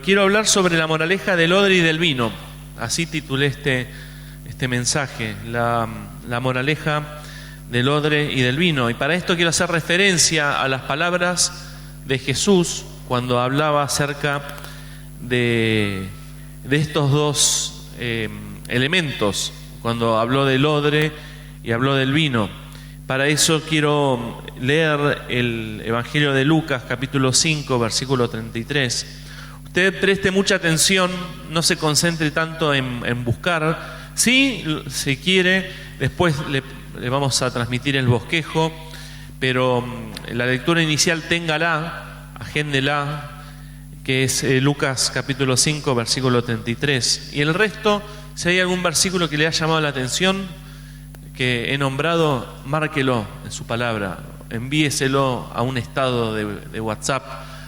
quiero hablar sobre la moraleja del odre y del vino. Así titulé este mensaje, la moraleja del odre y del vino. Y para esto quiero hacer referencia a las palabras de Jesús cuando hablaba acerca de estos dos elementos, cuando habló del odre y habló del vino. Para eso quiero leer el Evangelio de Lucas, capítulo 5, versículo 33. Usted preste mucha atención, no se concentre tanto en buscar. Sí, si quiere, después le vamos a transmitir el bosquejo, pero la lectura inicial téngala, agéndela, que es Lucas capítulo 5, versículo 33. Y el resto, si hay algún versículo que le ha llamado la atención, que he nombrado, márquelo en su palabra, envíeselo a un estado de WhatsApp,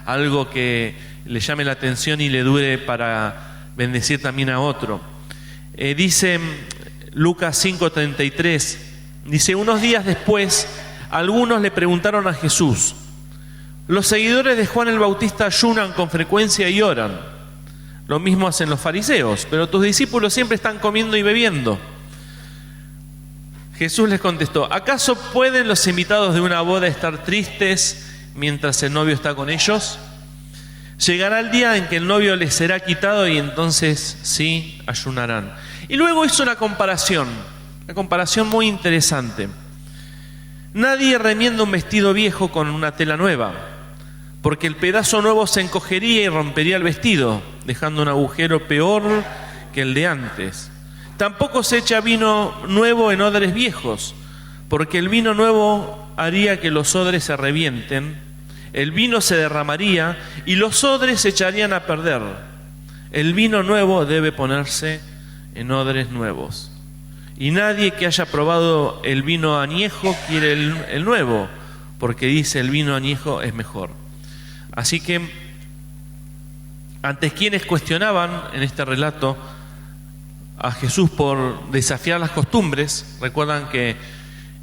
algo que le llame la atención y le dure para bendecir también a otro. Dice Lucas 5:33, dice: unos días después, algunos le preguntaron a Jesús: los seguidores de Juan el Bautista ayunan con frecuencia y oran. Lo mismo hacen los fariseos, pero tus discípulos siempre están comiendo y bebiendo. Jesús les contestó: ¿acaso pueden los invitados de una boda estar tristes mientras el novio está con ellos? Llegará el día en que el novio les será quitado y entonces sí ayunarán. Y luego hizo una comparación muy interesante. Nadie remienda un vestido viejo con una tela nueva, porque el pedazo nuevo se encogería y rompería el vestido, dejando un agujero peor que el de antes. Tampoco se echa vino nuevo en odres viejos, porque el vino nuevo haría que los odres se revienten, el vino se derramaría y los odres se echarían a perder. El vino nuevo debe ponerse en odres nuevos. Y nadie que haya probado el vino añejo quiere el nuevo, porque dice el vino añejo es mejor. Así que, ante quienes cuestionaban en este relato a Jesús por desafiar las costumbres, recuerdan que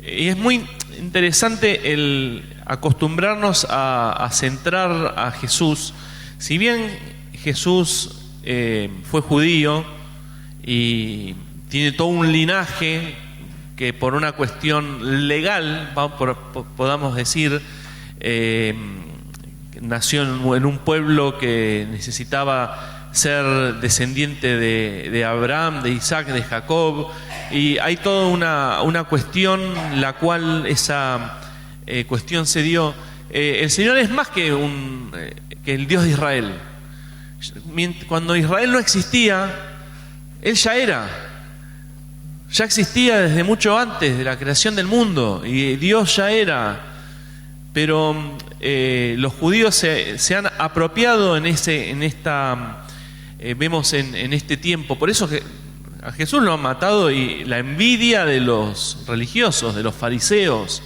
y es muy interesante el acostumbrarnos a centrar a Jesús. Si bien Jesús fue judío y tiene todo un linaje que por una cuestión legal, podamos decir, nació en un pueblo que necesitaba ser descendiente de Abraham, de Isaac, de Jacob, y hay toda una cuestión la cual esa cuestión se dio. El Señor es más que el Dios de Israel. Cuando Israel no existía, Él ya existía desde mucho antes de la creación del mundo, y Dios ya era. Pero los judíos se han apropiado vemos en este tiempo. Por eso a Jesús lo han matado, y la envidia de los religiosos, de los fariseos,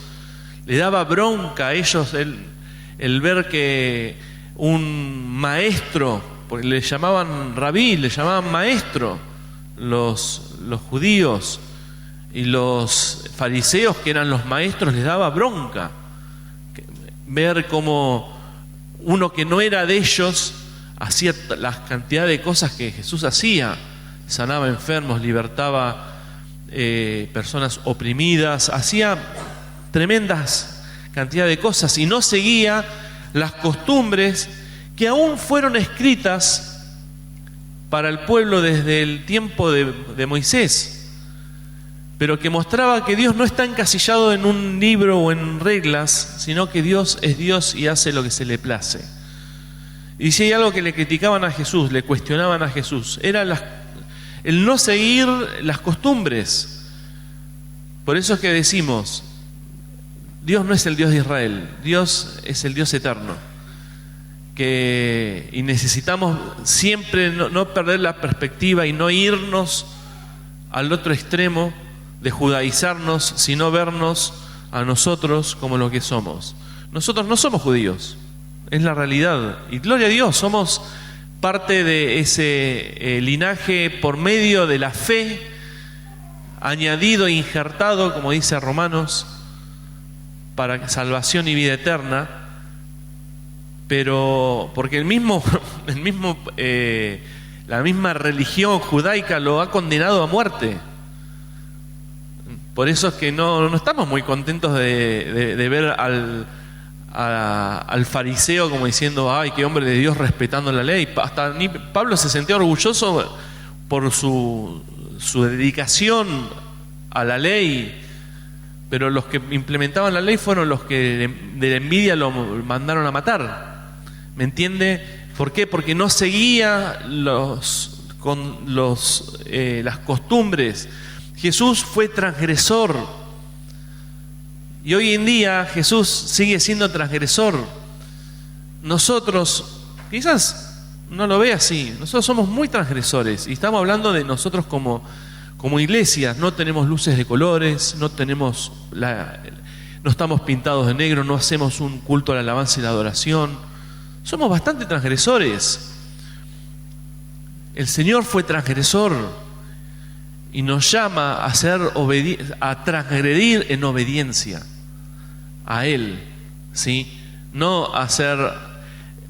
le daba bronca a ellos el ver que un maestro, porque le llamaban rabí, le llamaban maestro, los judíos, y los fariseos, que eran los maestros, les daba bronca ver cómo uno que no era de ellos hacía la cantidad de cosas que Jesús hacía. Sanaba enfermos, libertaba personas oprimidas, hacía tremendas cantidad de cosas y no seguía las costumbres que aún fueron escritas para el pueblo desde el tiempo de Moisés, pero que mostraba que Dios no está encasillado en un libro o en reglas, sino que Dios es Dios y hace lo que se le place. Y si hay algo que le criticaban a Jesús, le cuestionaban a Jesús, era el no seguir las costumbres. Por eso es que decimos, Dios no es el Dios de Israel, Dios es el Dios eterno. Y necesitamos siempre no perder la perspectiva y no irnos al otro extremo de judaizarnos, sino vernos a nosotros como lo que somos. Nosotros no somos judíos, es la realidad. Y gloria a Dios, somos parte de ese linaje por medio de la fe, añadido e injertado, como dice Romanos, para salvación y vida eterna. pero porque la misma religión judaica lo ha condenado a muerte. Por eso es que no estamos muy contentos de ver al fariseo como diciendo, ay, qué hombre de Dios respetando la ley. Hasta Pablo se sentía orgulloso por su dedicación a la ley, pero los que implementaban la ley fueron los que de la envidia lo mandaron a matar. ¿Me entiende? ¿Por qué? Porque no seguía las costumbres. Jesús fue transgresor. Y hoy en día Jesús sigue siendo transgresor. Nosotros, quizás no lo ve así, nosotros somos muy transgresores. Y estamos hablando de nosotros como iglesias. No tenemos luces de colores, no estamos pintados de negro, no hacemos un culto a la alabanza y la adoración. Somos bastante transgresores. El Señor fue transgresor y nos llama a transgredir en obediencia a Él, ¿sí? No a ser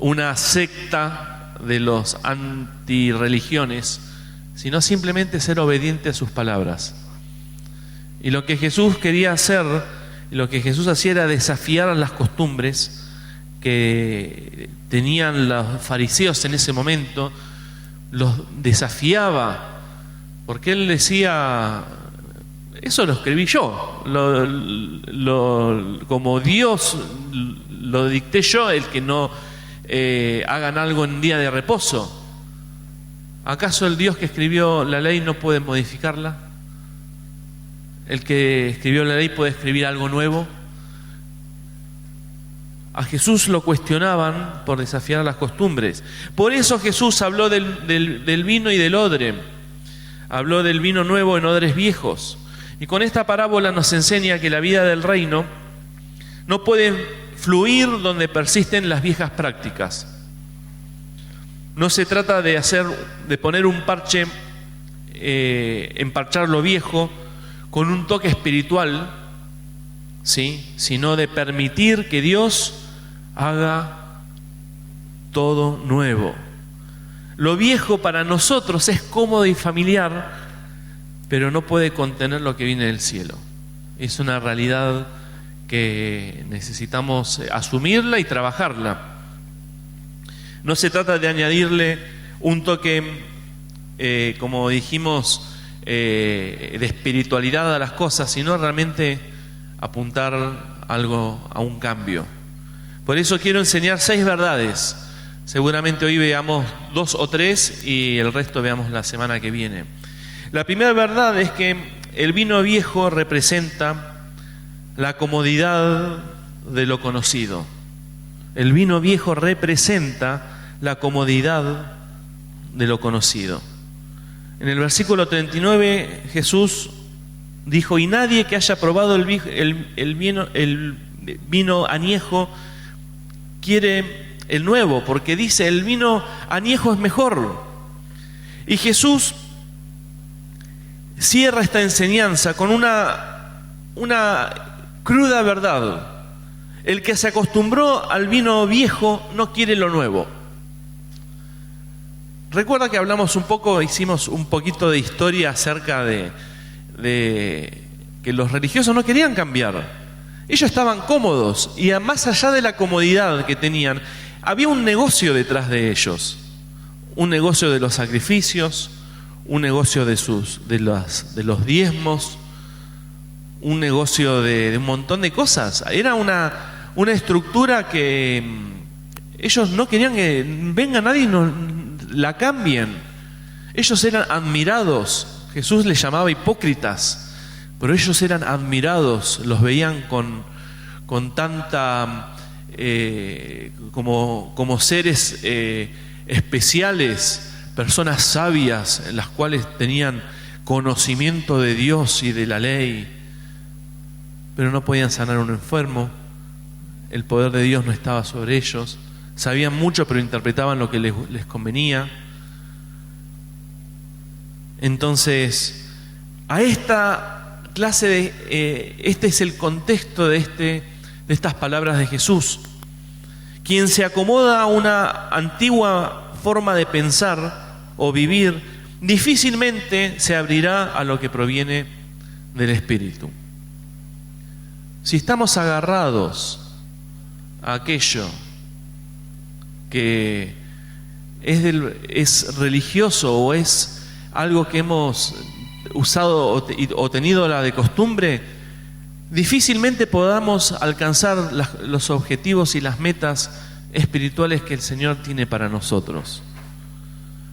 una secta de los antirreligiones, sino simplemente ser obediente a sus palabras. Y lo que Jesús quería hacer, y lo que Jesús hacía era desafiar las costumbres que tenían los fariseos en ese momento. Los desafiaba, porque Él decía, eso lo escribí yo, como Dios lo dicté yo, el que no hagan algo en día de reposo. ¿Acaso el Dios que escribió la ley no puede modificarla? ¿El que escribió la ley puede escribir algo nuevo? A Jesús lo cuestionaban por desafiar las costumbres. Por eso Jesús habló del vino y del odre. Habló del vino nuevo en odres viejos. Y con esta parábola nos enseña que la vida del reino no puede fluir donde persisten las viejas prácticas. No se trata de poner un parche, emparchar lo viejo con un toque espiritual, ¿sí? Sino de permitir que Dios haga todo nuevo. Lo viejo para nosotros es cómodo y familiar, pero no puede contener lo que viene del cielo. Es una realidad que necesitamos asumirla y trabajarla. No se trata de añadirle un toque, como dijimos, de espiritualidad a las cosas, sino realmente apuntar a un cambio. Por eso quiero enseñar 6 verdades. Seguramente hoy veamos 2 o 3 y el resto veamos la semana que viene. La primera verdad es que el vino viejo representa la comodidad de lo conocido. El vino viejo representa la comodidad de lo conocido. En el versículo 39 Jesús dijo: y nadie que haya probado el vino añejo quiere el nuevo, porque dice, el vino añejo es mejor. Y Jesús cierra esta enseñanza con una cruda verdad. El que se acostumbró al vino viejo no quiere lo nuevo. Recuerda que hicimos un poquito de historia acerca de que los religiosos no querían cambiar. Ellos estaban cómodos y más allá de la comodidad que tenían, había un negocio detrás de ellos. Un negocio de los sacrificios, un negocio de los diezmos, un negocio de un montón de cosas. Era una estructura que ellos no querían que venga nadie y la cambien. Ellos eran admirados. Jesús les llamaba hipócritas, pero ellos eran admirados, los veían con tanta como seres especiales, personas sabias, en las cuales tenían conocimiento de Dios y de la ley, pero no podían sanar a un enfermo. El poder de Dios no estaba sobre ellos. Sabían mucho, pero interpretaban lo que les convenía. Entonces, a esta clase este es el contexto de estas palabras de Jesús, Quien se acomoda a una antigua forma de pensar o vivir, difícilmente se abrirá a lo que proviene del Espíritu. Si estamos agarrados a aquello que es religioso o es algo que hemos usado o tenido la de costumbre, difícilmente podamos alcanzar los objetivos y las metas espirituales que el Señor tiene para nosotros.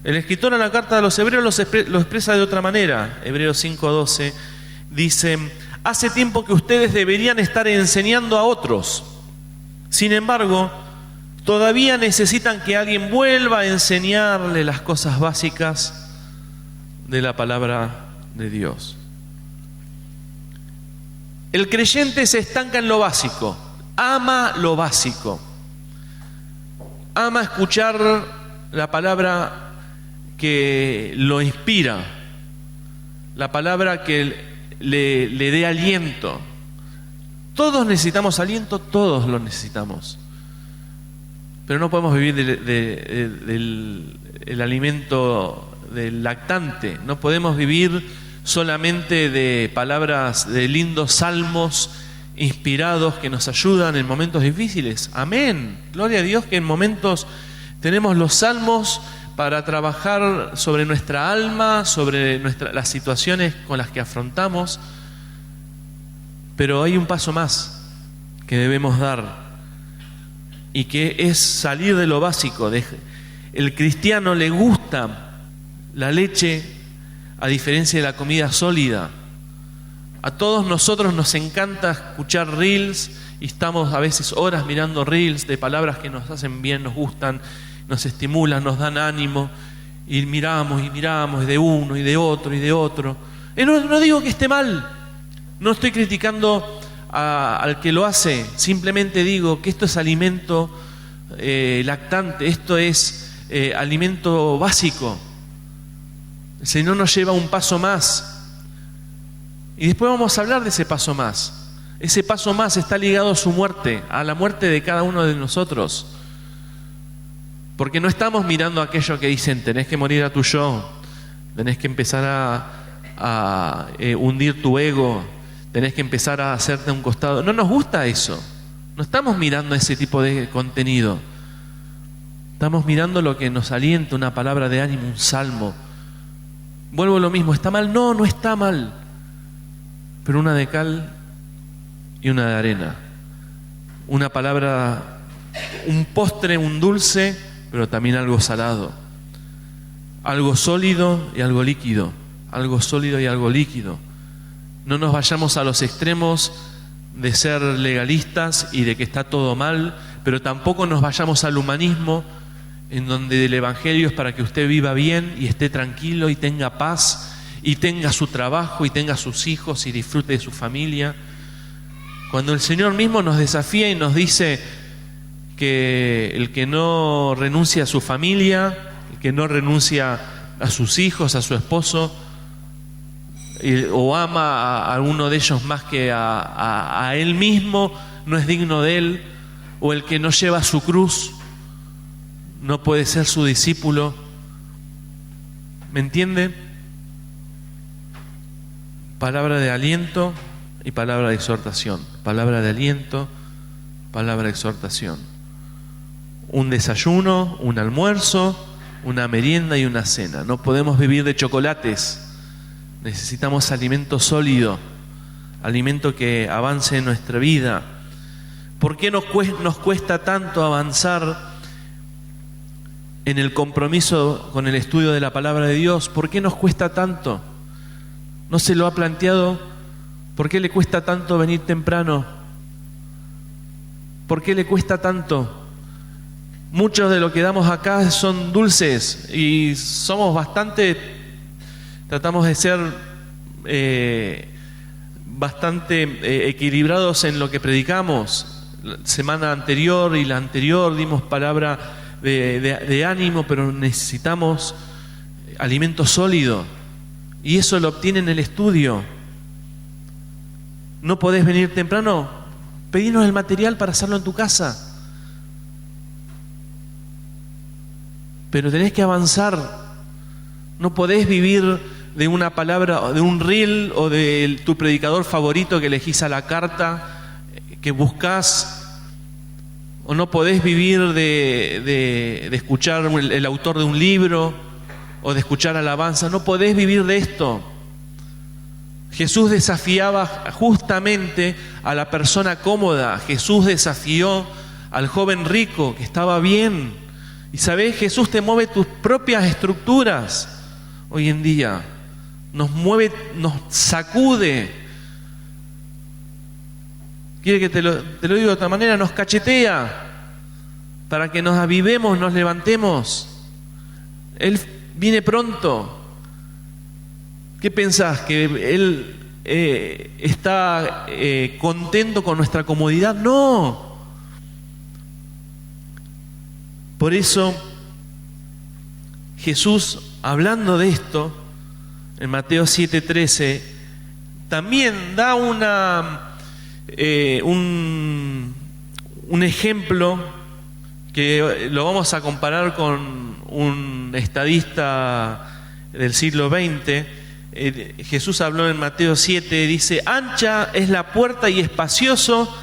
El escritor en la carta de los Hebreos lo expresa de otra manera. Hebreos 5:12 dice: hace tiempo que ustedes deberían estar enseñando a otros. Sin embargo, todavía necesitan que alguien vuelva a enseñarle las cosas básicas de la palabra de Dios. El creyente se estanca en lo básico, ama lo básico, ama escuchar la palabra que lo inspira, la palabra que le dé aliento. Todos necesitamos aliento, todos lo necesitamos, pero no podemos vivir del alimento del lactante, no podemos vivir solamente de palabras, de lindos salmos inspirados que nos ayudan en momentos difíciles. Amén. Gloria a Dios que en momentos tenemos los salmos para trabajar sobre nuestra alma, sobre las situaciones con las que afrontamos. Pero hay un paso más que debemos dar, y que es salir de lo básico. El cristiano le gusta la leche a diferencia de la comida sólida. A todos nosotros nos encanta escuchar reels y estamos a veces horas mirando reels de palabras que nos hacen bien, nos gustan, nos estimulan, nos dan ánimo, y miramos de uno y de otro y de otro. No digo que esté mal, no estoy criticando al que lo hace, simplemente digo que esto es alimento lactante, esto es alimento básico. El Señor nos lleva un paso más, y después vamos a hablar de ese paso más. Ese paso más está ligado a su muerte, a la muerte de cada uno de nosotros. Porque no estamos mirando aquello que dicen: tenés que morir a tu yo, tenés que empezar a hundir tu ego, tenés que empezar a hacerte a un costado. No nos gusta eso, no estamos mirando ese tipo de contenido. Estamos mirando lo que nos alienta, una palabra de ánimo, un salmo. Vuelvo a lo mismo, ¿está mal? No, no está mal. Pero una de cal y una de arena. Una palabra, un postre, un dulce, pero también algo salado. Algo sólido y algo líquido. Algo sólido y algo líquido. No nos vayamos a los extremos de ser legalistas y de que está todo mal, pero tampoco nos vayamos al humanismo, en donde el Evangelio es para que usted viva bien y esté tranquilo y tenga paz y tenga su trabajo y tenga sus hijos y disfrute de su familia. Cuando el Señor mismo nos desafía y nos dice que el que no renuncia a su familia, el que no renuncia a sus hijos, a su esposo, o ama a uno de ellos más que a él mismo, no es digno de él, o el que no lleva su cruz no puede ser su discípulo. ¿Me entiende? Palabra de aliento y palabra de exhortación. Palabra de aliento, palabra de exhortación. Un desayuno, un almuerzo, una merienda y una cena. No podemos vivir de chocolates. Necesitamos alimento sólido, alimento que avance en nuestra vida. ¿Por qué nos cuesta tanto avanzar en el compromiso con el estudio de la palabra de Dios? ¿Por qué nos cuesta tanto? ¿No se lo ha planteado? ¿Por qué le cuesta tanto venir temprano? ¿Por qué le cuesta tanto? Muchos de lo que damos acá son dulces y somos tratamos de ser bastante equilibrados en lo que predicamos. La semana anterior y la anterior dimos palabra de ánimo, pero necesitamos alimento sólido, y eso lo obtiene en el estudio. ¿No podés venir temprano? Pedinos el material para hacerlo en tu casa. pero tenés que avanzar. No podés vivir de una palabra, de un reel o de tu predicador favorito que elegís a la carta, que buscás, o no podés vivir de escuchar el autor de un libro o de escuchar alabanza. No podés vivir de esto. Jesús desafiaba justamente a la persona cómoda. Jesús desafió al joven rico que estaba bien. Y sabés, Jesús te mueve tus propias estructuras. Hoy en día nos mueve, nos sacude. Quiere que te lo digo de otra manera, nos cachetea para que nos avivemos, nos levantemos. Él viene pronto. ¿Qué pensás? ¿Que Él está contento con nuestra comodidad? No. Por eso Jesús, hablando de esto, en Mateo 7:13, también da un ejemplo que lo vamos a comparar con un estadista del siglo XX. Jesús habló en Mateo 7, dice: ancha es la puerta y espacioso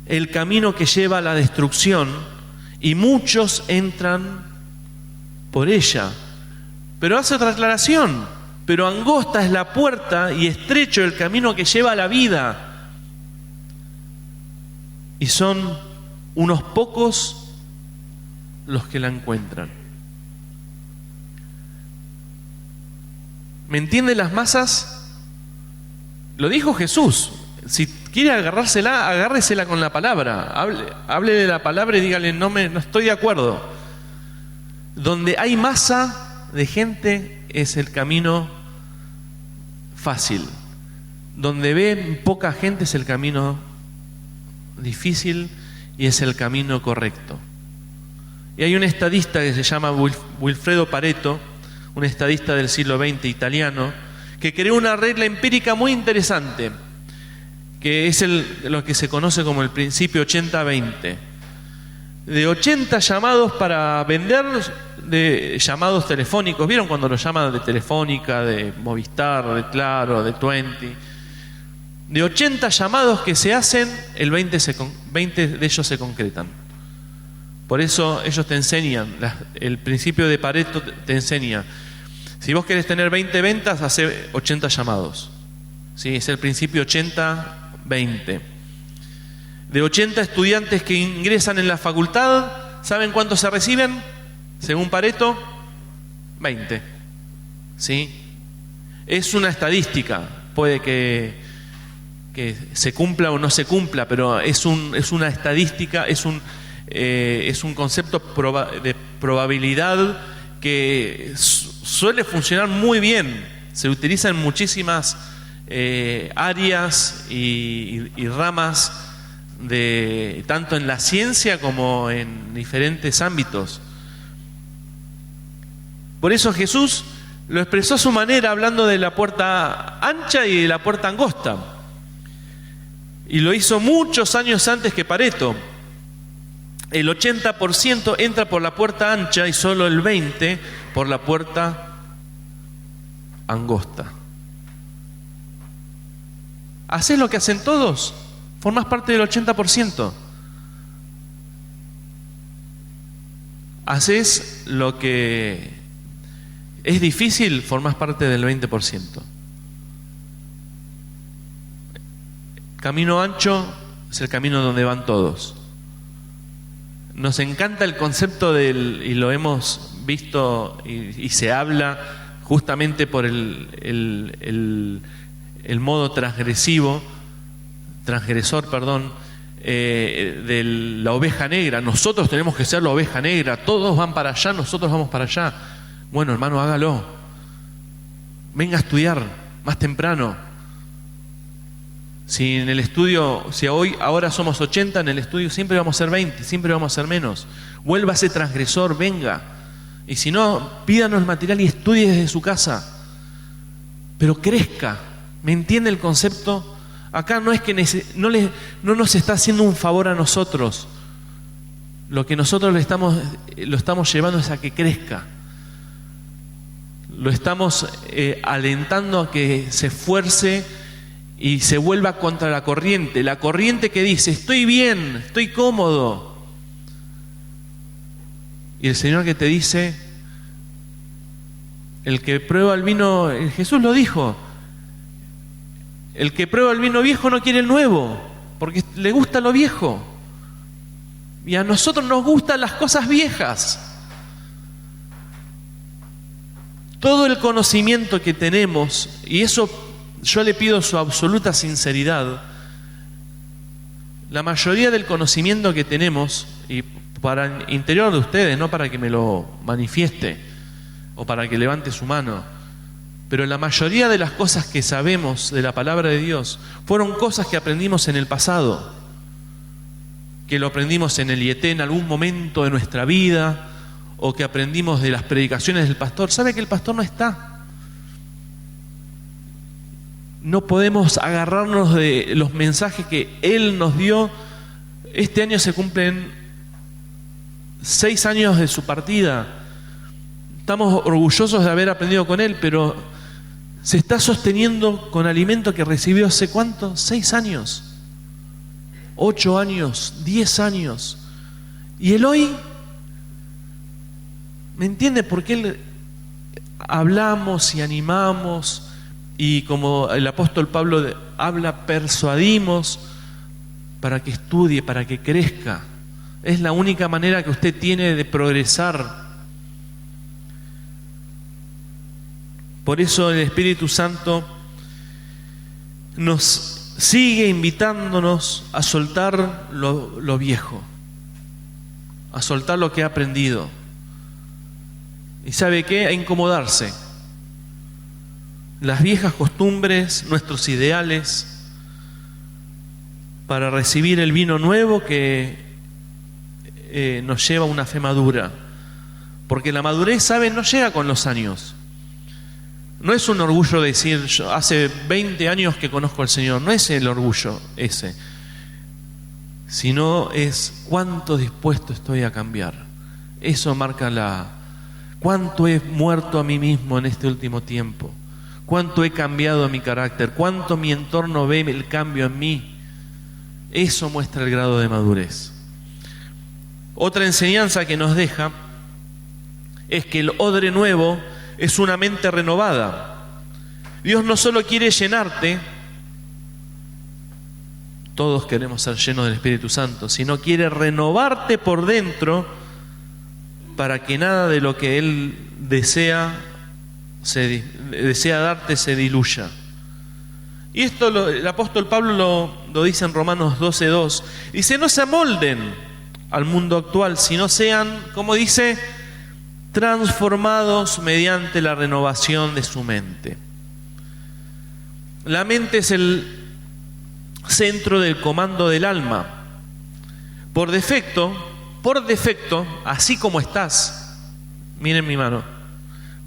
el camino que lleva a la destrucción, y muchos entran por ella. Pero hace otra aclaración: pero angosta es la puerta y estrecho el camino que lleva a la vida, y son unos pocos los que la encuentran. ¿Me entienden las masas? Lo dijo Jesús. Si quiere agarrársela, agárresela con la palabra. Hable de la palabra y dígale: no estoy de acuerdo. Donde hay masa de gente es el camino fácil. Donde ve poca gente es el camino difícil y es el camino correcto. Y hay un estadista que se llama Wilfredo Pareto, un estadista del siglo XX italiano, que creó una regla empírica muy interesante, que es lo que se conoce como el principio 80-20. De 80 llamados para vender, de llamados telefónicos, ¿vieron cuando los llaman de Telefónica, de Movistar, de Claro, de Tuenti? De 80 llamados que se hacen, el 20 de ellos se concretan. Por eso ellos te enseñan, el principio de Pareto te enseña: si vos querés tener 20 ventas, hace 80 llamados. ¿Sí? Es el principio 80-20. De 80 estudiantes que ingresan en la facultad, ¿saben cuántos se reciben? Según Pareto, 20. ¿Sí? Es una estadística, puede que se cumpla o no se cumpla, pero es una estadística, es un concepto de probabilidad que suele funcionar muy bien. Se utiliza en muchísimas áreas y ramas, tanto en la ciencia como en diferentes ámbitos. Por eso Jesús lo expresó a su manera, hablando de la puerta ancha y de la puerta angosta. Y lo hizo muchos años antes que Pareto. El 80% entra por la puerta ancha y solo el 20% por la puerta angosta. ¿Haces lo que hacen todos? Formás parte del 80%. ¿Haces lo que es difícil? Formás parte del 20%. Camino ancho es el camino donde van todos. Nos encanta el concepto y lo hemos visto y se habla justamente por el modo transgresor, de la oveja negra. Nosotros tenemos que ser la oveja negra, todos van para allá, nosotros vamos para allá. Bueno, hermano, hágalo. Venga a estudiar más temprano. Si en el estudio, ahora somos 80, en el estudio siempre vamos a ser 20, siempre vamos a ser menos. Vuélvase transgresor, venga. Y si no, pídanos el material y estudie desde su casa. Pero crezca. ¿Me entiende el concepto? Acá no es que no nos está haciendo un favor a nosotros. lo que nosotros lo estamos llevando es a que crezca. Lo estamos alentando a que se esfuerce y se vuelva contra la corriente que dice, estoy bien, estoy cómodo. Y el Señor que te dice, el que prueba el vino, Jesús lo dijo, el que prueba el vino viejo no quiere el nuevo, porque le gusta lo viejo. Y a nosotros nos gustan las cosas viejas. Todo el conocimiento que tenemos, y eso yo le pido su absoluta sinceridad, la mayoría del conocimiento que tenemos, y para el interior de ustedes, no para que me lo manifieste o para que levante su mano, pero la mayoría de las cosas que sabemos de la palabra de Dios fueron cosas que aprendimos en el pasado, que lo aprendimos en el IET en algún momento de nuestra vida, o que aprendimos de las predicaciones del pastor. ¿Sabe que el pastor no está? No podemos agarrarnos de los mensajes que él nos dio. Este año se cumplen 6 años de su partida. Estamos orgullosos de haber aprendido con él, pero se está sosteniendo con alimento que recibió hace ¿cuánto? 6 años, 8 años, 10 años. Y él hoy, ¿me entiende? Porque hablamos y animamos, y como el apóstol Pablo habla, persuadimos para que estudie, para que crezca. Es la única manera que usted tiene de progresar. Por eso el Espíritu Santo nos sigue invitándonos a soltar lo viejo, a soltar lo que ha aprendido. ¿Y sabe qué? A incomodarse. Las viejas costumbres, nuestros ideales, para recibir el vino nuevo que nos lleva a una fe madura. Porque la madurez, ¿saben? No llega con los años. No es un orgullo decir, yo hace 20 años que conozco al Señor. No es el orgullo ese. Sino es cuánto dispuesto estoy a cambiar. Eso marca cuánto he muerto a mí mismo en este último tiempo, cuánto he cambiado mi carácter, cuánto mi entorno ve el cambio en mí. Eso muestra el grado de madurez. Otra enseñanza que nos deja es que el odre nuevo es una mente renovada. Dios no solo quiere llenarte, todos queremos ser llenos del Espíritu Santo, sino quiere renovarte por dentro, para que nada de lo que Él desea darte se diluya. Y esto el apóstol Pablo lo dice en Romanos 12:2. Dice, no se amolden al mundo actual, sino sean, como dice, transformados mediante la renovación de su mente. La mente es el centro del comando del alma. Por defecto, así como estás, miren mi mano,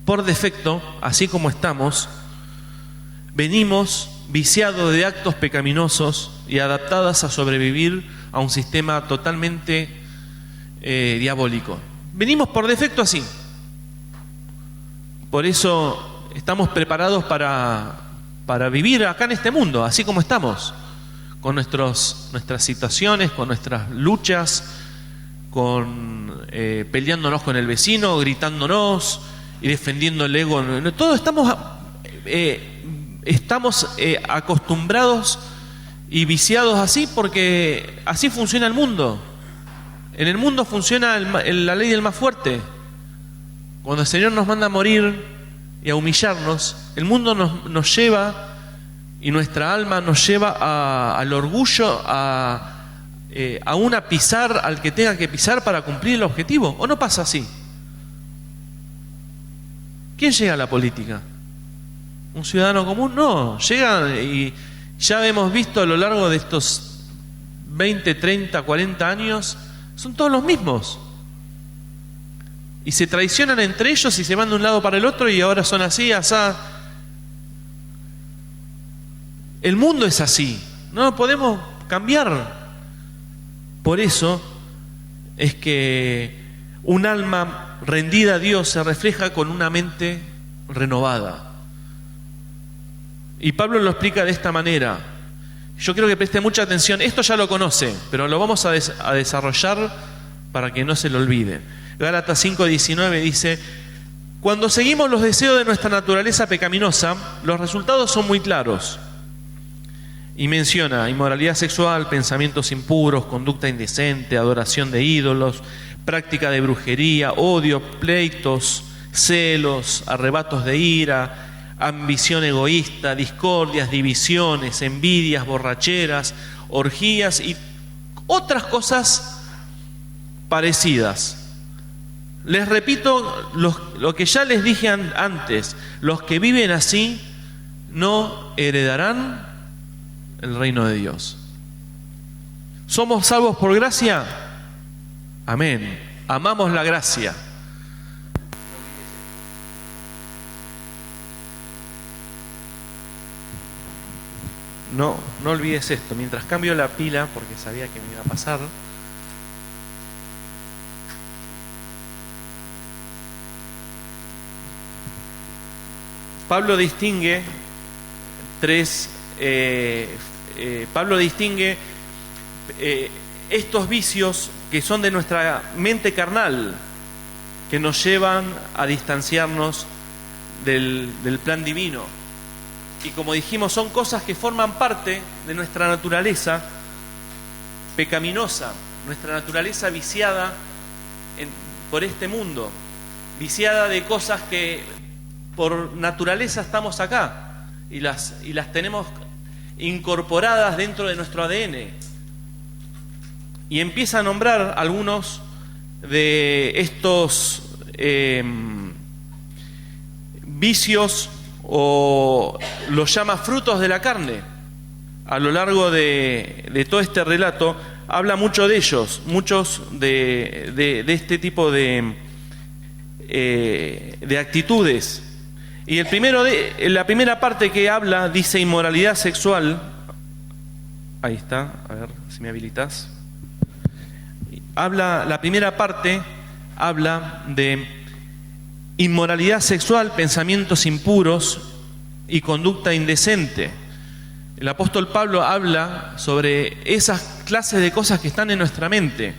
por defecto, así como estamos, venimos viciados de actos pecaminosos y adaptadas a sobrevivir a un sistema totalmente diabólico. Venimos por defecto así. Por eso estamos preparados para vivir acá en este mundo, así como estamos, con nuestras situaciones, con nuestras luchas, peleándonos con el vecino, gritándonos y defendiendo el ego. Todos estamos acostumbrados y viciados así, porque así funciona el mundo. En el mundo funciona la ley del más fuerte. Cuando el Señor nos manda a morir y a humillarnos, el mundo nos lleva, y nuestra alma nos lleva al orgullo, aún a pisar al que tenga que pisar para cumplir el objetivo. ¿O no pasa así? ¿Quién llega a la política? ¿Un ciudadano común? No, llega, y ya hemos visto a lo largo de estos 20, 30, 40 años, son todos los mismos. Y se traicionan entre ellos y se van de un lado para el otro, y ahora son así, asá. El mundo es así, no lo podemos cambiar. Por eso es que un alma rendida a Dios se refleja con una mente renovada. Y Pablo lo explica de esta manera. Yo quiero que preste mucha atención. Esto ya lo conoce, pero lo vamos a desarrollar para que no se lo olvide. Gálatas 5:19 dice: cuando seguimos los deseos de nuestra naturaleza pecaminosa, los resultados son muy claros. Y menciona inmoralidad sexual, pensamientos impuros, conducta indecente, adoración de ídolos, práctica de brujería, odio, pleitos, celos, arrebatos de ira, ambición egoísta, discordias, divisiones, envidias, borracheras, orgías y otras cosas parecidas. Les repito lo que ya les dije antes: los que viven así no heredarán el reino de Dios. ¿Somos salvos por gracia? Amén. Amamos la gracia. No olvides esto. Mientras cambio la pila, porque sabía que me iba a pasar. Pablo distingue estos vicios que son de nuestra mente carnal, que nos llevan a distanciarnos del plan divino. Y como dijimos, son cosas que forman parte de nuestra naturaleza pecaminosa, nuestra naturaleza viciada por este mundo, viciada de cosas que por naturaleza estamos acá y las tenemos incorporadas dentro de nuestro ADN. Y empieza a nombrar algunos de estos vicios, o los llama frutos de la carne. A lo largo de todo este relato habla mucho de ellos, muchos de este tipo de actitudes. Y la primera parte que habla dice inmoralidad sexual. Ahí está, a ver si me habilitas. La primera parte habla de inmoralidad sexual, pensamientos impuros y conducta indecente. El apóstol Pablo habla sobre esas clases de cosas que están en nuestra mente,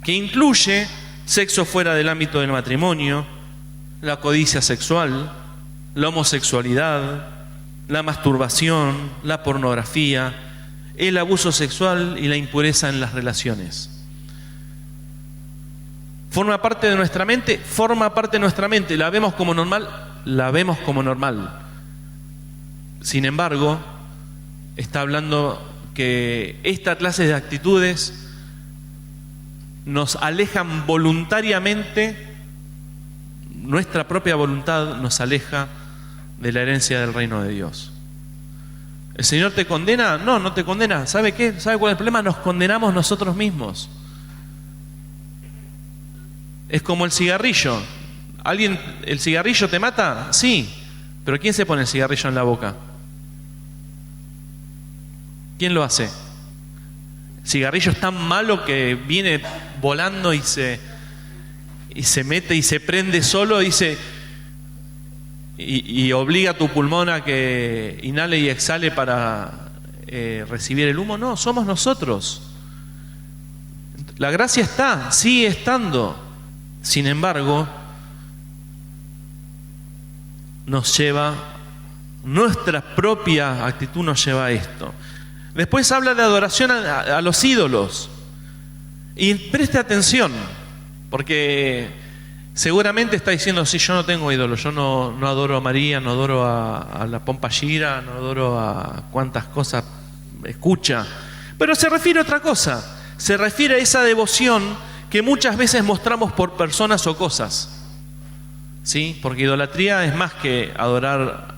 que incluye sexo fuera del ámbito del matrimonio, la codicia sexual, la homosexualidad, la masturbación, la pornografía, el abuso sexual y la impureza en las relaciones. ¿Forma parte de nuestra mente? Forma parte de nuestra mente. ¿La vemos como normal? La vemos como normal. Sin embargo, está hablando que esta clase de actitudes nos alejan voluntariamente, nuestra propia voluntad nos aleja de la herencia del reino de Dios. ¿El Señor te condena? No, no te condena. ¿Sabe qué? ¿Sabe cuál es el problema? Nos condenamos nosotros mismos. Es como el cigarrillo. ¿El cigarrillo te mata? Sí. ¿Pero quién se pone el cigarrillo en la boca? ¿Quién lo hace? El cigarrillo es tan malo que viene volando y se mete y se prende solo, dice, y obliga a tu pulmón a que inhale y exhale para recibir el humo. No, somos nosotros. La gracia está, sigue estando. Sin embargo, nuestra propia actitud nos lleva a esto. Después habla de adoración a los ídolos. Y preste atención, porque seguramente está diciendo: sí, yo no tengo ídolos, yo no adoro a María, no adoro a la Pompa Gira, no adoro a cuantas cosas escucha. Pero se refiere a otra cosa, se refiere a esa devoción que muchas veces mostramos por personas o cosas, ¿sí? Porque idolatría es más que adorar.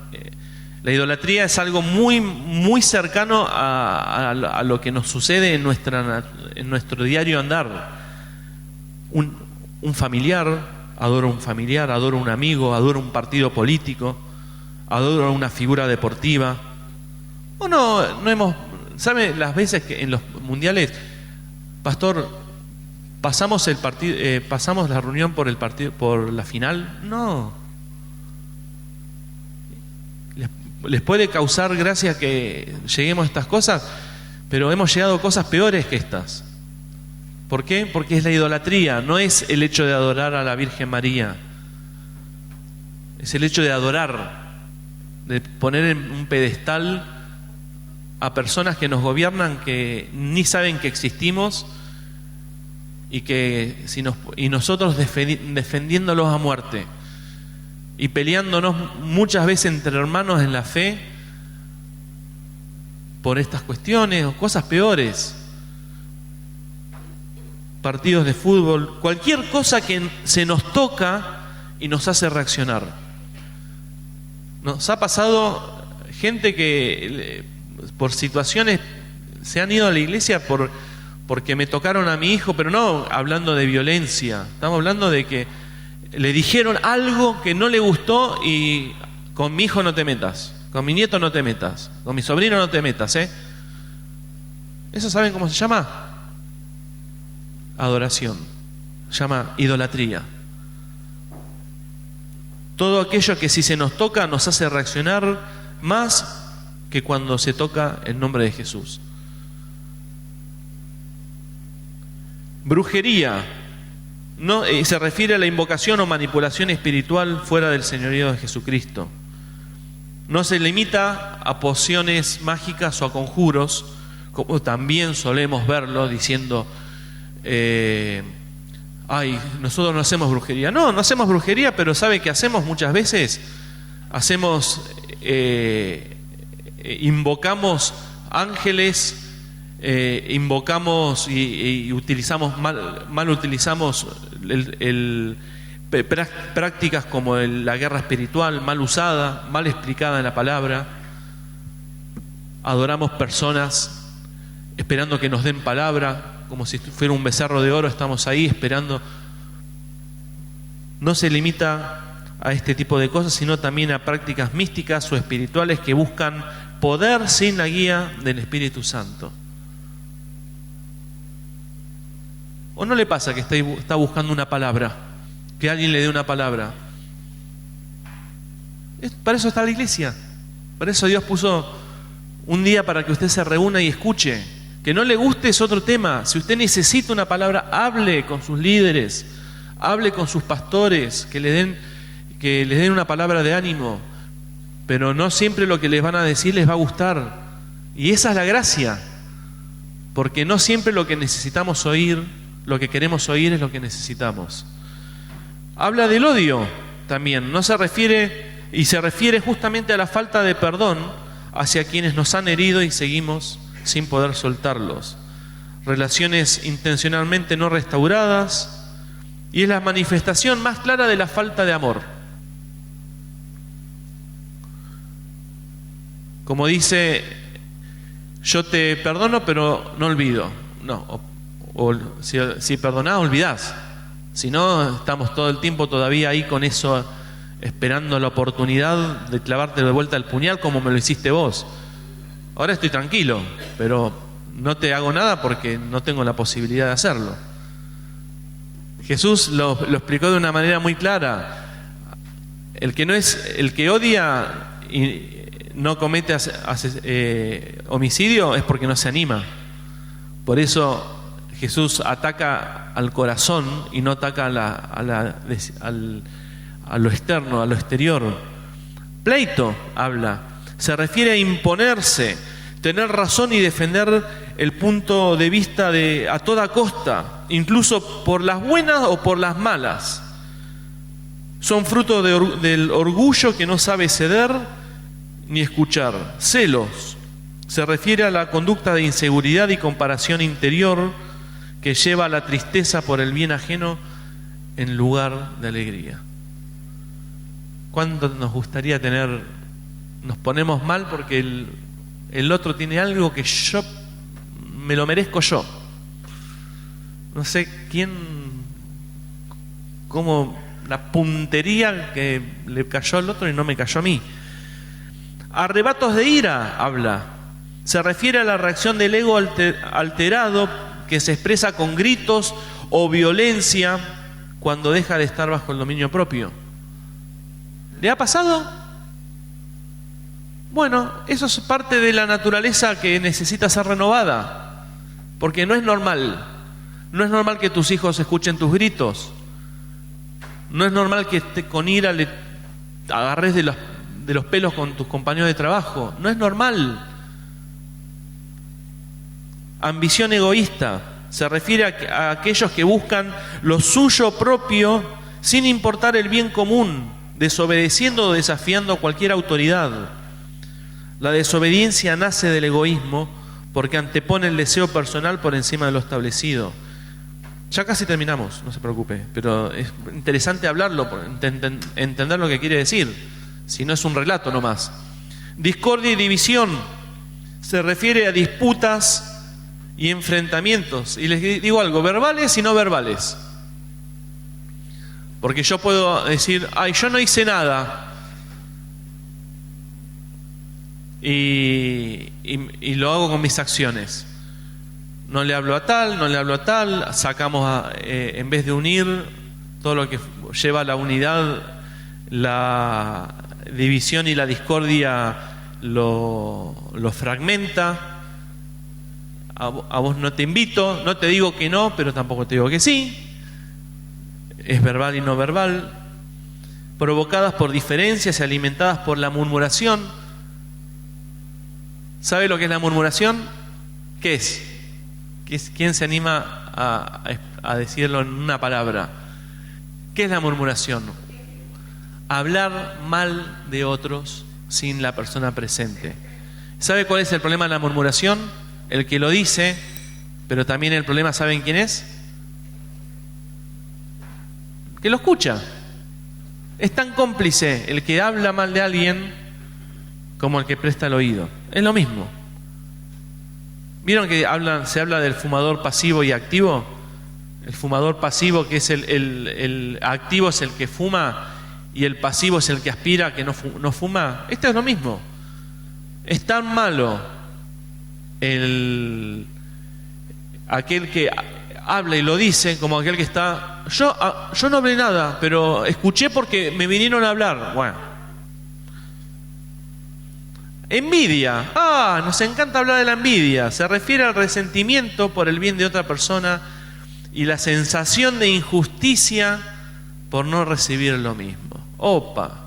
La idolatría es algo muy, muy cercano a lo que nos sucede en nuestro diario andar. Un familiar, adoro un familiar, adoro un amigo, adoro un partido político, adoro una figura deportiva. ¿Sabe las veces que en los mundiales, pastor, ¿Pasamos pasamos la reunión por el partido, por la final? No. Les puede causar gracia que lleguemos a estas cosas, pero hemos llegado a cosas peores que estas. ¿Por qué? Porque es la idolatría, no es el hecho de adorar a la Virgen María. Es el hecho de adorar, de poner en un pedestal a personas que nos gobiernan, que ni saben que existimos, y nosotros defendiéndolos a muerte y peleándonos muchas veces entre hermanos en la fe por estas cuestiones o cosas peores. Partidos de fútbol, cualquier cosa que se nos toca y nos hace reaccionar. Nos ha pasado gente que por situaciones se han ido a la iglesia porque me tocaron a mi hijo, pero no hablando de violencia, estamos hablando de que le dijeron algo que no le gustó y con mi hijo no te metas, con mi nieto no te metas, con mi sobrino no te metas, ¿Eso saben cómo se llama? Adoración, se llama idolatría. Todo aquello que si se nos toca nos hace reaccionar más que cuando se toca el nombre de Jesús. Brujería no se refiere a la invocación o manipulación espiritual fuera del señorío de Jesucristo. No se limita a pociones mágicas o a conjuros, como también solemos verlo diciendo nosotros no hacemos brujería. No hacemos brujería, pero ¿sabe qué hacemos muchas veces? Invocamos ángeles, invocamos y utilizamos mal utilizamos prácticas como la guerra espiritual, mal usada, mal explicada en la palabra. Adoramos personas esperando que nos den palabra, como si fuera un becerro de oro, estamos ahí esperando. No se limita a este tipo de cosas, sino también a prácticas místicas o espirituales que buscan poder sin la guía del Espíritu Santo. ¿O no le pasa que está buscando una palabra? Que alguien le dé una palabra. Para eso está la iglesia. Para eso Dios puso un día para que usted se reúna y escuche. Que no le guste es otro tema. Si usted necesita una palabra, hable con sus líderes, hable con sus pastores, que les den una palabra de ánimo. Pero no siempre lo que les van a decir les va a gustar. Y esa es la gracia. Porque no siempre lo que necesitamos oír, lo que queremos oír es lo que necesitamos. Habla del odio también. Se refiere justamente a la falta de perdón hacia quienes nos han herido y seguimos sin poder soltarlos. Relaciones intencionalmente no restauradas, y es la manifestación más clara de la falta de amor. Como dice, yo te perdono pero no olvido. No, si perdonás, olvidás. Si no, estamos todo el tiempo todavía ahí con eso, esperando la oportunidad de clavarte de vuelta el puñal como me lo hiciste vos. Ahora estoy tranquilo, pero no te hago nada porque no tengo la posibilidad de hacerlo. Jesús lo explicó de una manera muy clara. El que odia y no comete homicidio es porque no se anima. Por eso Jesús ataca al corazón y no ataca a lo externo, a lo exterior. Pleito habla. Se refiere a imponerse, tener razón y defender el punto de vista a toda costa, incluso por las buenas o por las malas. Son fruto del orgullo que no sabe ceder ni escuchar. Celos. Se refiere a la conducta de inseguridad y comparación interior que lleva a la tristeza por el bien ajeno en lugar de alegría. ¿Cuánto nos gustaría nos ponemos mal porque el otro tiene algo que yo me lo merezco yo? No sé cómo la puntería que le cayó al otro y no me cayó a mí. Arrebatos de ira habla. Se refiere a la reacción del ego alterado que se expresa con gritos o violencia cuando deja de estar bajo el dominio propio. ¿Le ha pasado? Bueno, eso es parte de la naturaleza que necesita ser renovada, porque no es normal. No es normal que tus hijos escuchen tus gritos. No es normal que con ira le agarres de los pelos con tus compañeros de trabajo. No es normal. Ambición egoísta se refiere a aquellos que buscan lo suyo propio sin importar el bien común, desobedeciendo o desafiando cualquier autoridad. La desobediencia nace del egoísmo porque antepone el deseo personal por encima de lo establecido. Ya casi terminamos, no se preocupe, pero es interesante hablarlo, entender lo que quiere decir, si no es un relato nomás. Discordia y división se refiere a disputas y enfrentamientos. Y les digo algo, verbales y no verbales. Porque yo puedo decir, ay, yo no hice nada. Y lo hago con mis acciones. No le hablo a tal, no le hablo a tal, sacamos en vez de unir todo lo que lleva a la unidad, la división y la discordia lo fragmenta. A vos no te invito, no te digo que no, pero tampoco te digo que sí. Es verbal y no verbal. Provocadas por diferencias y alimentadas por la murmuración. ¿Sabe lo que es la murmuración? ¿Qué es? ¿Quién se anima a decirlo en una palabra? ¿Qué es la murmuración? Hablar mal de otros sin la persona presente. ¿Sabe cuál es el problema de la murmuración? El que lo dice, pero también el problema, ¿saben quién es? Que lo escucha. Es tan cómplice el que habla mal de alguien como el que presta el oído. Es lo mismo. ¿Vieron que se habla del fumador pasivo y activo? El fumador pasivo, que es el activo, es el que fuma, y el pasivo es el que aspira, que no fuma. Esto es lo mismo. Es tan malo aquel que habla y lo dice como aquel que está... Yo no hablé nada, pero escuché porque me vinieron a hablar. Bueno. Envidia. Nos encanta hablar de la envidia. Se refiere al resentimiento por el bien de otra persona y la sensación de injusticia por no recibir lo mismo. Opa.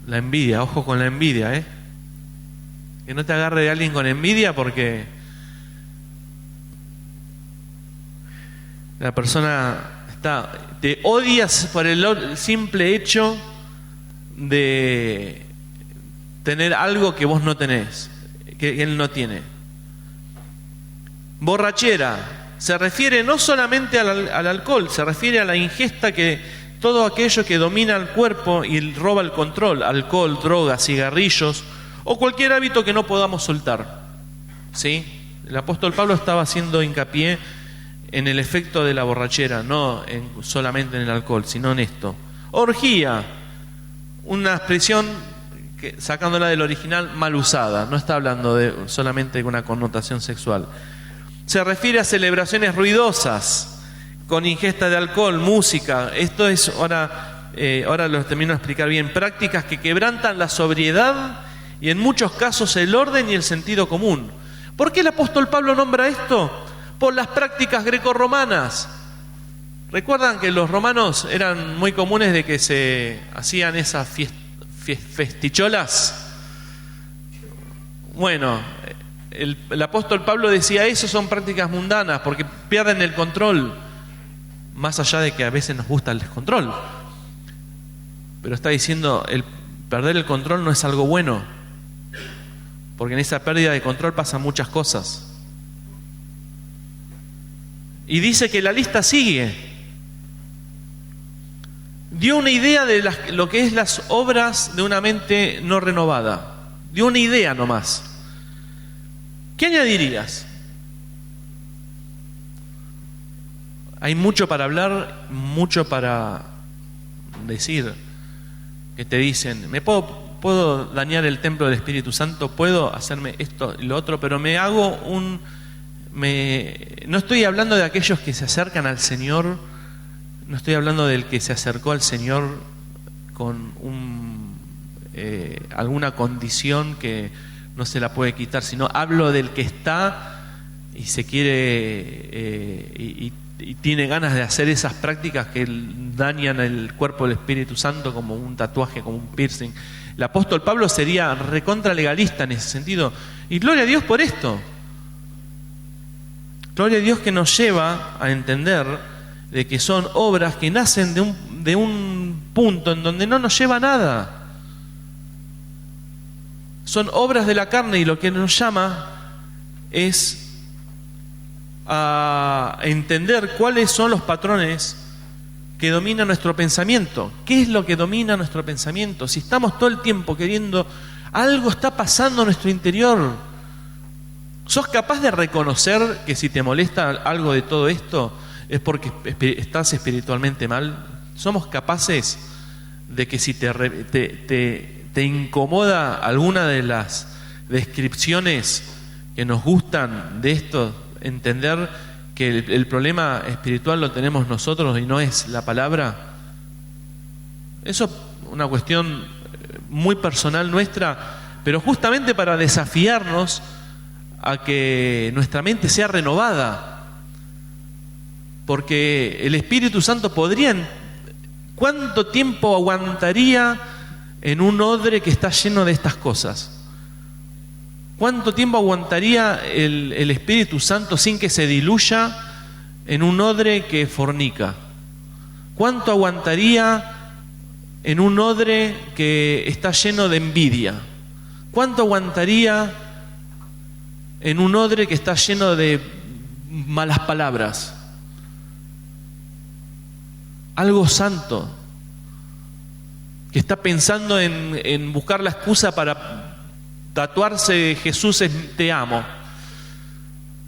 La envidia, ojo con la envidia, Que no te agarre de alguien con envidia porque la persona te odias por el simple hecho de tener algo que vos no tenés, que él no tiene. Borrachera se refiere no solamente al alcohol, se refiere a la ingesta, que todo aquello que domina el cuerpo y roba el control: alcohol, drogas, cigarrillos o cualquier hábito que no podamos soltar. ¿Sí? El apóstol Pablo estaba haciendo hincapié en el efecto de la borrachera, no solamente en el alcohol, sino en esto. Orgía, una expresión que, sacándola del original, mal usada, no está hablando solamente de una connotación sexual. Se refiere a celebraciones ruidosas, con ingesta de alcohol, música. Esto es, ahora lo termino de explicar bien, prácticas que quebrantan la sobriedad y en muchos casos el orden y el sentido común. ¿Por qué el apóstol Pablo nombra esto? Por las prácticas grecorromanas. ¿Recuerdan que los romanos eran muy comunes de que se hacían esas festicholas? Bueno, el apóstol Pablo decía, eso son prácticas mundanas porque pierden el control, más allá de que a veces nos gusta el descontrol. Pero está diciendo, el perder el control no es algo bueno, porque en esa pérdida de control pasan muchas cosas. Y dice que la lista sigue. Dio una idea de lo que es las obras de una mente no renovada. Dio una idea nomás. ¿Qué añadirías? Hay mucho para hablar, mucho para decir. Que te dicen, puedo dañar el templo del Espíritu Santo, puedo hacerme esto y lo otro, pero me no estoy hablando de aquellos que se acercan al Señor, no estoy hablando del que se acercó al Señor con alguna condición que no se la puede quitar, sino hablo del que está y se quiere y tiene ganas de hacer esas prácticas que dañan el cuerpo del Espíritu Santo, como un tatuaje, como un piercing. El apóstol Pablo sería recontra legalista en ese sentido, y gloria a Dios por esto. Gloria a Dios que nos lleva a entender de que son obras que nacen de un punto en donde no nos lleva a nada. Son obras de la carne, y lo que nos llama es a entender cuáles son los patrones que dominan nuestro pensamiento. ¿Qué es lo que domina nuestro pensamiento? Si estamos todo el tiempo queriendo, algo está pasando en nuestro interior. ¿Sos capaz de reconocer que si te molesta algo de todo esto es porque estás espiritualmente mal? ¿Somos capaces de que si te incomoda alguna de las descripciones que nos gustan de esto, entender que el problema espiritual lo tenemos nosotros y no es la palabra? Eso es una cuestión muy personal nuestra, pero justamente para desafiarnos a que nuestra mente sea renovada, porque el Espíritu Santo ¿cuánto tiempo aguantaría en un odre que está lleno de estas cosas? ¿Cuánto tiempo aguantaría el Espíritu Santo sin que se diluya en un odre que fornica? ¿Cuánto aguantaría en un odre que está lleno de envidia? ¿Cuánto aguantaría en un odre que está lleno de malas palabras? Algo santo, que está pensando en buscar la excusa para tatuarse Jesús es te amo,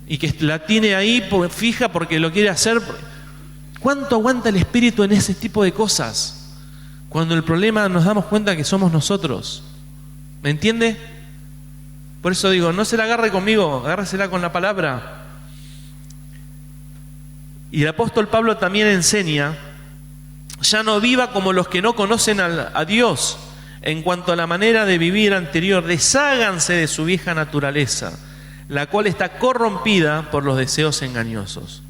y que la tiene ahí fija porque lo quiere hacer. ¿Cuánto aguanta el espíritu en ese tipo de cosas? Cuando el problema nos damos cuenta que somos nosotros. ¿Me entiende? Por eso digo, no se la agarre conmigo, agárresela con la palabra. Y el apóstol Pablo también enseña: ya no viva como los que no conocen a Dios en cuanto a la manera de vivir anterior. Desháganse de su vieja naturaleza, la cual está corrompida por los deseos engañosos.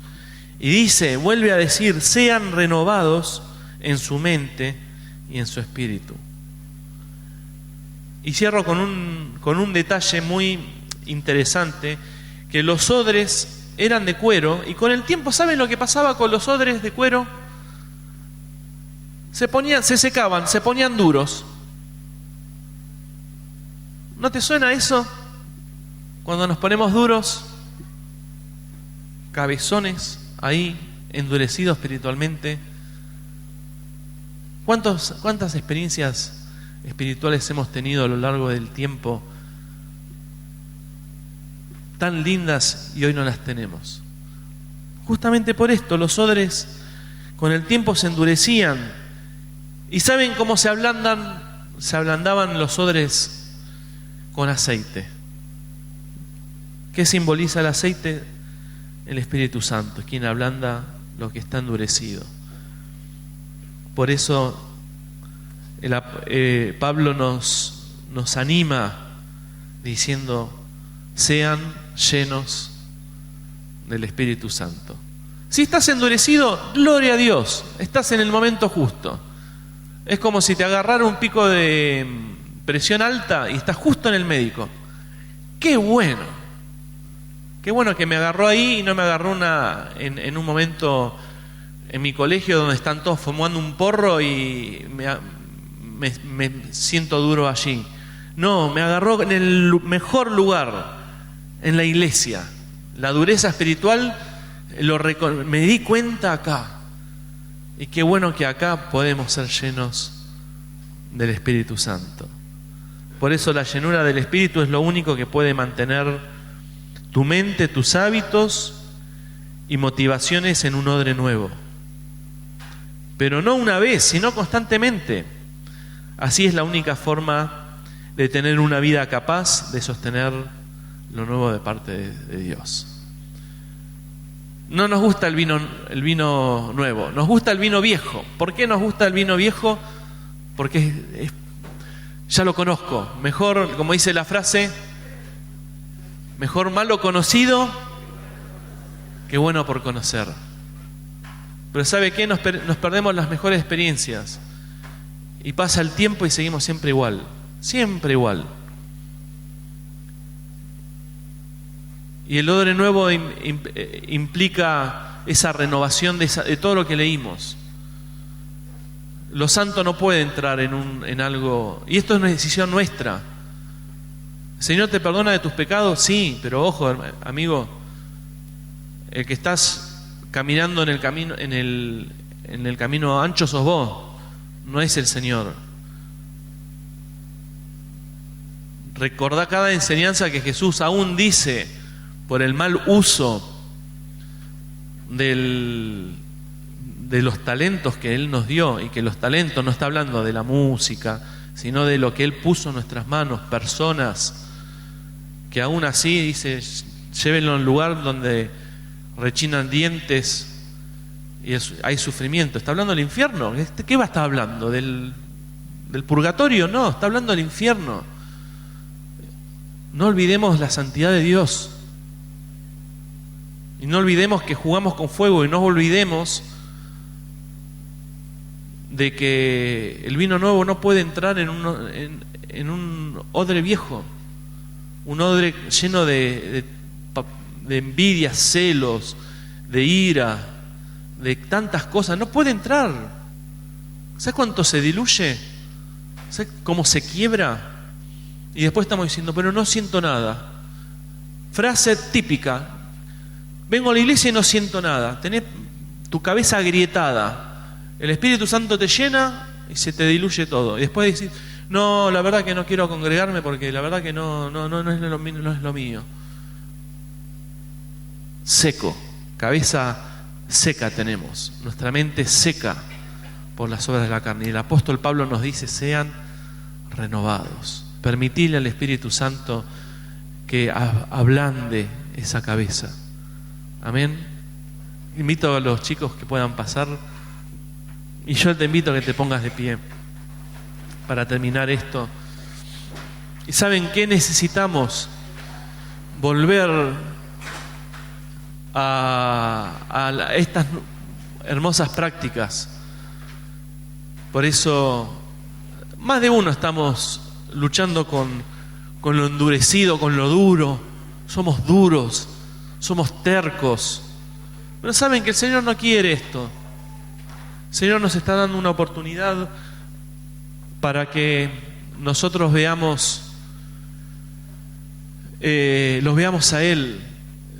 Y dice, vuelve a decir, sean renovados en su mente y en su espíritu. Y cierro con un detalle muy interesante, que los odres eran de cuero, y con el tiempo, ¿saben lo que pasaba con los odres de cuero? Se secaban, se ponían duros. ¿No te suena eso? Cuando nos ponemos duros, cabezones ahí, endurecidos espiritualmente. ¿Cuántas experiencias espirituales hemos tenido a lo largo del tiempo tan lindas y hoy no las tenemos? Justamente por esto, los odres con el tiempo se endurecían. ¿Y saben cómo se ablandan? Se ablandaban los odres con aceite. ¿Qué simboliza el aceite? El Espíritu Santo, quien ablanda lo que está endurecido. Por eso Pablo nos anima diciendo, sean llenos del Espíritu Santo. Si estás endurecido, gloria a Dios, estás en el momento justo. Es como si te agarrara un pico de presión alta y estás justo en el médico. ¡Qué bueno! Qué bueno que me agarró ahí y no me agarró en un momento en mi colegio donde están todos fumando un porro y me siento duro allí. No, me agarró en el mejor lugar, en la iglesia. La dureza espiritual me di cuenta acá. Y qué bueno que acá podemos ser llenos del Espíritu Santo. Por eso la llenura del Espíritu es lo único que puede mantener tu mente, tus hábitos y motivaciones en un odre nuevo. Pero no una vez, sino constantemente. Así es la única forma de tener una vida capaz de sostener lo nuevo de parte de Dios. No nos gusta el vino nuevo, nos gusta el vino viejo. ¿Por qué nos gusta el vino viejo? Porque ya lo conozco. Mejor, como dice la frase, mejor malo conocido que bueno por conocer. Pero ¿sabe qué? Nos perdemos las mejores experiencias. Y pasa el tiempo y seguimos siempre igual. Siempre igual. Y el odre nuevo implica esa renovación de todo lo que leímos. Lo santo no puede entrar en algo... Y esto es una decisión nuestra. ¿El Señor te perdona de tus pecados? Sí, pero ojo, amigo, el que estás caminando en el camino ancho sos vos, no es el Señor. Recordá cada enseñanza que Jesús aún dice por el mal uso de los talentos que Él nos dio, y que los talentos no está hablando de la música, sino de lo que Él puso en nuestras manos, personas que aún así dice, llévenlo a un lugar donde rechinan dientes y hay sufrimiento. ¿Está hablando del infierno? ¿Qué va a estar hablando? ¿Del purgatorio? No, está hablando del infierno. No olvidemos la santidad de Dios. Y no olvidemos que jugamos con fuego, y no olvidemos de que el vino nuevo no puede entrar en un odre viejo, un odre lleno de envidia, celos, de ira, de tantas cosas. No puede entrar. ¿Sabes cuánto se diluye? ¿Sabes cómo se quiebra? Y después estamos diciendo, pero no siento nada. Frase típica: vengo a la iglesia y no siento nada. Tenés tu cabeza agrietada, el Espíritu Santo te llena y se te diluye todo. Y después decís, no, la verdad que no quiero congregarme porque la verdad que no es lo mío. Seco, cabeza seca tenemos, nuestra mente seca por las obras de la carne. Y el apóstol Pablo nos dice, sean renovados. Permitidle al Espíritu Santo que ablande esa cabeza. Amén. Invito a los chicos que puedan pasar, y yo te invito a que te pongas de pie para terminar esto. ¿Y saben qué? Necesitamos volver a estas hermosas prácticas. Por eso más de uno estamos luchando con lo endurecido, con lo duro. Somos duros, somos tercos. Pero saben que el Señor no quiere esto. El Señor nos está dando una oportunidad para que nosotros los veamos a Él.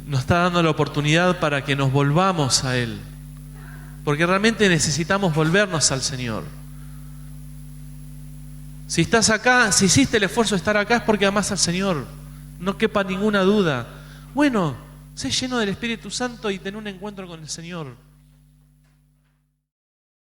Nos está dando la oportunidad para que nos volvamos a Él. Porque realmente necesitamos volvernos al Señor. Si estás acá, si hiciste el esfuerzo de estar acá, es porque amás al Señor. No quepa ninguna duda. Bueno, sé lleno del Espíritu Santo y ten un encuentro con el Señor.